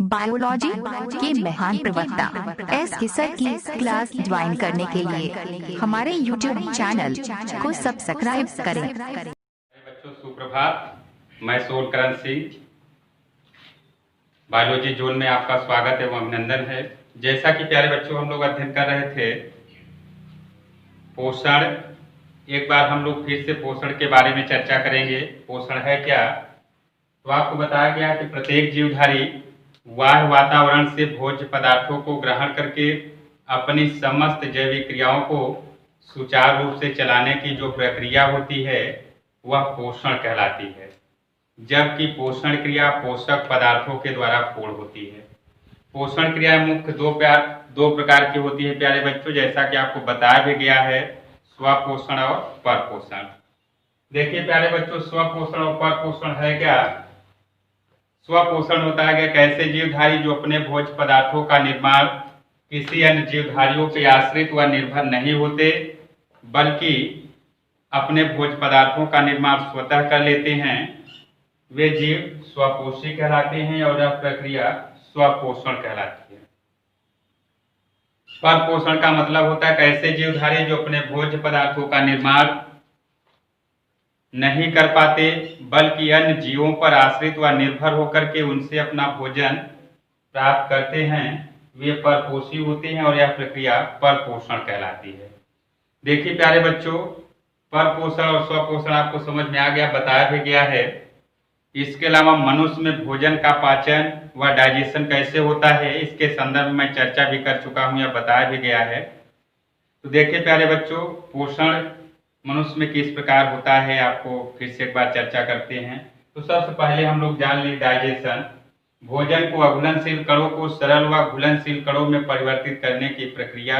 Biology के महान प्रवक्ता एस के सर की क्लास ज्वाइन करने के लिए हमारे यूट्यूब चैनल को सब्सक्राइब करें। बच्चों सुप्रभात, मैं सोलकरण सिंह बायोलॉजी जोन में आपका स्वागत एवं अभिनंदन है। जैसा कि प्यारे बच्चों हम लोग अध्ययन कर रहे थे पोषण, एक बार हम लोग फिर से पोषण के बारे में चर्चा करेंगे। पोषण है क्या? तो आपको बताया गया कि प्रत्येक जीवधारी बाह्य वातावरण से भोज्य पदार्थों को ग्रहण करके अपनी समस्त जैविक क्रियाओं को सुचारू रूप से चलाने की जो प्रक्रिया होती है वह पोषण कहलाती है, जबकि पोषण क्रिया पोषक पदार्थों के द्वारा पूर्ण होती है। पोषण क्रिया मुख्य दो प्रकार की होती है प्यारे बच्चों, जैसा कि आपको बताया भी गया है, स्वपोषण और परपोषण। देखिए प्यारे बच्चों, स्वपोषण और परपोषण है क्या? स्वपोषण होता है कि कैसे जीवधारी जो अपने भोज्य पदार्थों का निर्माण किसी अन्य जीवधारियों के आश्रित व निर्भर नहीं होते, बल्कि अपने भोज्य पदार्थों का निर्माण स्वतः कर लेते हैं, वे जीव स्वपोषी कहलाते हैं और यह प्रक्रिया स्वपोषण कहलाती है। परपोषण का मतलब होता है कैसे जीवधारी जो अपने भोज्य पदार्थों का निर्माण नहीं कर पाते, बल्कि अन्य जीवों पर आश्रित व निर्भर होकर के उनसे अपना भोजन प्राप्त करते हैं, वे परपोषी होते हैं और यह प्रक्रिया परपोषण कहलाती है। देखिए प्यारे बच्चों, परपोषण और स्वपोषण आपको समझ में आ गया, बताया भी गया है। इसके अलावा मनुष्य में भोजन का पाचन व डाइजेशन कैसे होता है, इसके संदर्भ में चर्चा भी कर चुका हूँ, यह बताया भी गया है। तो देखिए प्यारे बच्चों, पोषण मनुष्य में किस प्रकार होता है, आपको फिर से एक बार चर्चा करते हैं। तो सबसे पहले हम लोग जान लें डाइजेशन। भोजन को अघुलनशील कणों को सरल व घुलनशील कणों में परिवर्तित करने की प्रक्रिया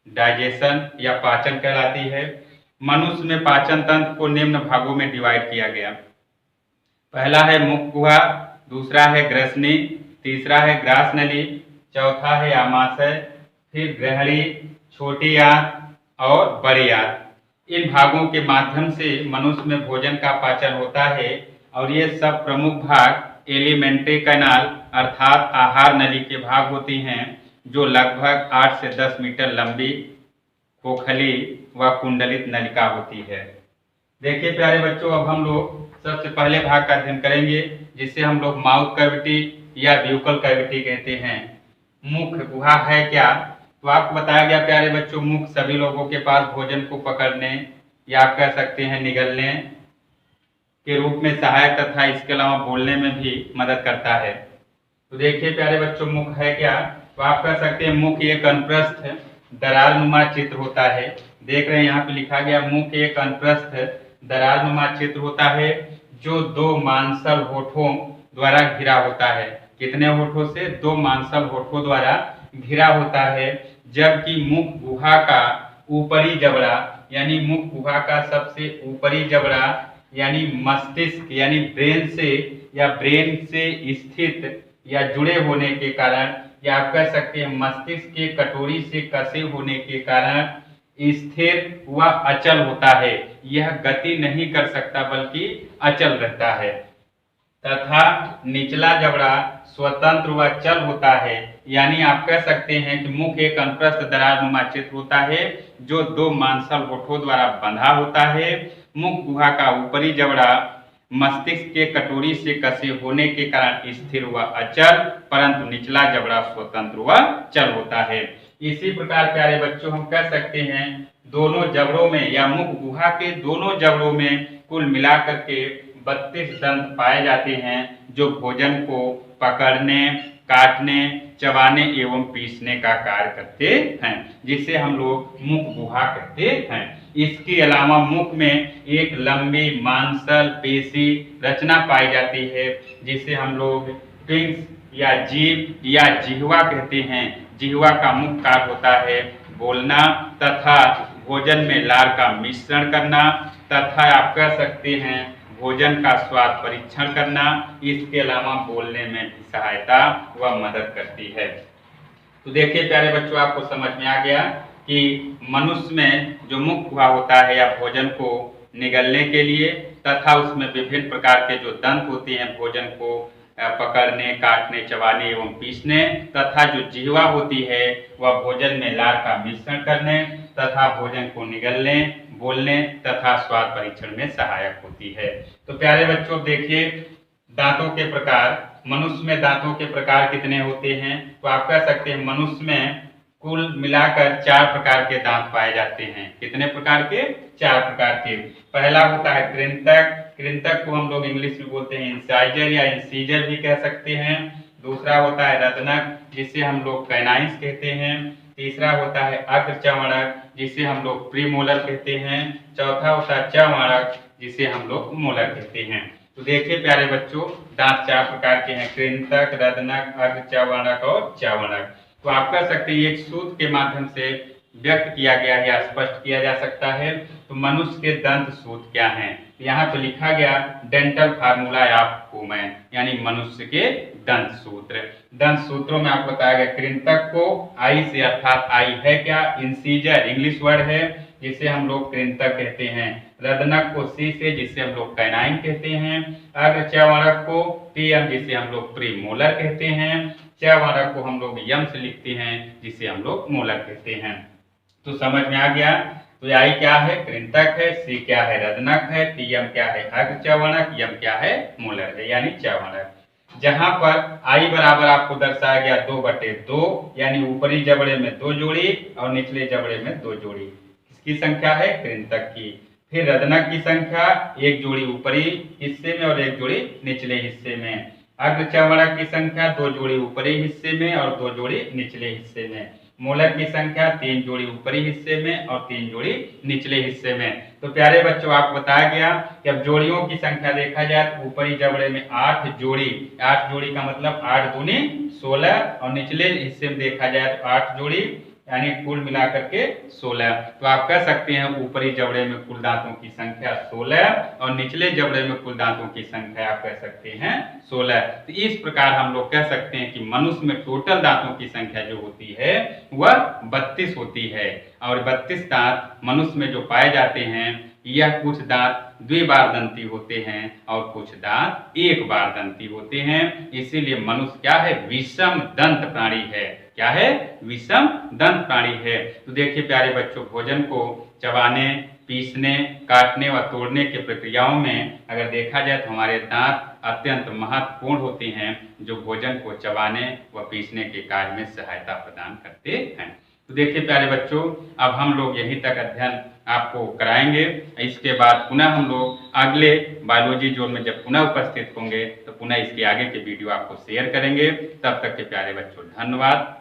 डाइजेशन या पाचन कहलाती है। मनुष्य में पाचन तंत्र को निम्न भागों में डिवाइड किया गया। पहला है मुख गुहा, दूसरा है ग्रसनी, तीसरा है ग्रास नली, चौथा है आमाशय, फिर ग्रहणी, छोटी आंत और बड़ी आंत। इन भागों के माध्यम से मनुष्य में भोजन का पाचन होता है और ये सब प्रमुख भाग एलिमेंट्री कैनाल अर्थात आहार नली के भाग होती हैं, जो लगभग 8 से 10 मीटर लंबी खोखली व कुंडलित नलिका होती है। देखिए प्यारे बच्चों, अब हम लोग सबसे पहले भाग का अध्ययन करेंगे, जिसे हम लोग माउथ कैविटी या ब्यूकल कैविटी कहते हैं। मुख गुहा है क्या? तो आपको बताया गया प्यारे बच्चों, मुख सभी लोगों के पास भोजन को पकड़ने या आप कह सकते हैं निगलने के रूप में सहायक तथा इसके अलावा बोलने में भी मदद करता है। तो देखिए प्यारे बच्चों, मुख है क्या? तो आप कह सकते हैं मुख एक अनुप्रस्थ दरारनुमा चित्र होता है। देख रहे हैं यहाँ पे लिखा गया, मुख एक अनुप्रस्थ दरारनुमा चित्र होता है जो 2 मांसल होठों द्वारा घिरा होता है। कितने होठों से? 2 मांसल होठों द्वारा घिरा होता है, जबकि मुख गुहा का ऊपरी जबड़ा यानी मुख गुहा का सबसे ऊपरी जबड़ा यानी मस्तिष्क यानी ब्रेन से स्थित या जुड़े होने के कारण, या आप कह सकते हैं मस्तिष्क के कटोरी से कसे होने के कारण स्थिर व अचल होता है। यह गति नहीं कर सकता बल्कि अचल रहता है। तथा निचला जबड़ा स्वतंत्र व चल होता है, यानी आप कह सकते हैं कि मुख एक अनुप्रस्थ दरारनुमा चित्र होता है जो 2 मांसल होठों द्वारा बंधा होता है। मुख गुहा का ऊपरी जबड़ा मस्तिष्क के कटोरी से कसे होने के कारण स्थिर व अचल, परंतु निचला जबड़ा स्वतंत्र व चल होता है। इसी प्रकार प्यारे बच्चों, हम कह सकते हैं दोनों जबड़ों में या मुख गुहा के दोनों जबड़ों में कुल मिलाकर के 32 दंत पाए जाते हैं, जो भोजन को पकड़ने, काटने, चबाने एवं पीसने का कार्य करते हैं, जिसे हम लोग मुख गुहा कहते हैं। इसके अलावा मुख में एक लंबी मांसल पेशी रचना पाई जाती है, जिसे हम लोग ट्विंक्स या जीभ या जिह्वा कहते हैं। जिह्वा का मुख्य कार्य होता है बोलना तथा भोजन में लार का मिश्रण करना तथा आप कह सकते हैं भोजन का स्वाद परीक्षण करना। इसके अलावा बोलने में भी सहायता व मदद करती है। तो देखिए प्यारे बच्चों, आपको समझ में आ गया कि मनुष्य में जो मुख गुहा होता है या भोजन को निगलने के लिए तथा उसमें विभिन्न प्रकार के जो दंत होते हैं भोजन को पकड़ने, काटने, चबाने एवं पीसने तथा जो जिह्वा होती है वह भोजन में लार का मिश्रण करने तथा भोजन को निगलने, बोलने तथा स्वाद परीक्षण में सहायक होती है। तो प्यारे बच्चों देखिए, दांतों के प्रकार, मनुष्य में दांतों के प्रकार कितने होते हैं? तो आप कह सकते हैं मनुष्य में कुल मिलाकर 4 प्रकार के दांत पाए जाते हैं। कितने प्रकार के? 4 प्रकार के। पहला होता है कृंतक। कृंतक को हम लोग इंग्लिश में बोलते हैं इंसाइजर या इंसीजर भी कह सकते हैं। दूसरा होता है रत्नक, जिसे हम लोग कैनाइंस कहते हैं। तीसरा होता है अग्रचर्वणक, जिसे हम लोग प्रीमोलर कहते हैं। चौथा होता है चर्वणक, जिसे हम लोग मोलर कहते हैं। तो देखिए प्यारे बच्चों, दांत 4 प्रकार के हैं, कृंतक, रत्नक, अग्रचर्वणक और चर्वणक। तो आप कह सकते हैं एक सूत्र के माध्यम से व्यक्त किया गया है या स्पष्ट किया जा सकता है। तो मनुष्य के दंत सूत्र क्या हैं? यहाँ तो लिखा गया डेंटल फार्मूला ऑफ ह्यूमन, यानी मनुष्य के दंत सूत्र। दंत सूत्रों में आपको बताया गया कृंतक को आई से, अर्थात आई है क्या? इंसीजर इंग्लिश वर्ड है, जिसे हम लोग कृंतक कहते हैं। रत्नक को सी से, जिसे हम लोग कैनाइन कहते हैं। अग्रचर्वणक को टीएम, जिसे हम लोग प्रीमोलर कहते हैं। चर्वणक को हम लोग यम से लिखते हैं, जिसे हम लोग मोलर कहते हैं। तो समझ में आ गया? तो आई क्या है? कृंतक है। सी क्या है? रत्नक है। टीएम क्या है? अग्रचर्वणक। यम क्या है? मोलर है, यानी चर्वणक। जहां पर आई बराबर आपको दर्शाया गया 2/2, यानी ऊपरी जबड़े में 2 जोड़ी और निचले जबड़े में 2 जोड़ी। किसकी संख्या है? कृंतक की। फिर रत्नक की संख्या 1 जोड़ी ऊपरी हिस्से में और 1 जोड़ी निचले हिस्से में। अग्रचर्वणक की संख्या 2 जोड़ी ऊपरी हिस्से में और 2 जोड़ी निचले हिस्से में। मोलर की संख्या 3 जोड़ी ऊपरी हिस्से में और 3 जोड़ी निचले हिस्से में। तो प्यारे बच्चों, आपको बताया गया कि अब जोड़ियों की संख्या देखा जाए तो ऊपरी जबड़े में 8 जोड़ी, 8 जोड़ी का मतलब 8 दूनी 16, और निचले हिस्से में देखा जाए तो 8 जोड़ी, यानी कुल मिलाकर के 16। तो आप कह सकते हैं ऊपरी जबड़े में कुल दांतों की संख्या 16 और निचले जबड़े में कुल दांतों की संख्या आप कह सकते हैं 16। तो इस प्रकार हम लोग कह सकते हैं कि मनुष्य में टोटल दांतों की संख्या जो होती है वह 32 होती है। और 32 दांत मनुष्य में जो पाए जाते हैं, यह कुछ दांत द्विबारदंती होते हैं और कुछ दांत एक बारदंती होते हैं। इसीलिए मनुष्य क्या है? विषम दंत प्राणी है। क्या है? विषम दंत प्राणी है। तो देखिए प्यारे बच्चों, भोजन को चबाने, पीसने, काटने व तोड़ने की प्रक्रियाओं में अगर देखा जाए तो हमारे दांत अत्यंत महत्वपूर्ण होते हैं, जो भोजन को चबाने व पीसने के कार्य में सहायता प्रदान करते हैं। तो देखिए प्यारे बच्चों, अब हम लोग यहीं तक अध्ययन आपको कराएंगे। इसके बाद पुनः हम लोग अगले बायोलॉजी जोन में जब पुनः उपस्थित होंगे तो पुनः इसके आगे के वीडियो आपको शेयर करेंगे। तब तक के प्यारे बच्चों धन्यवाद।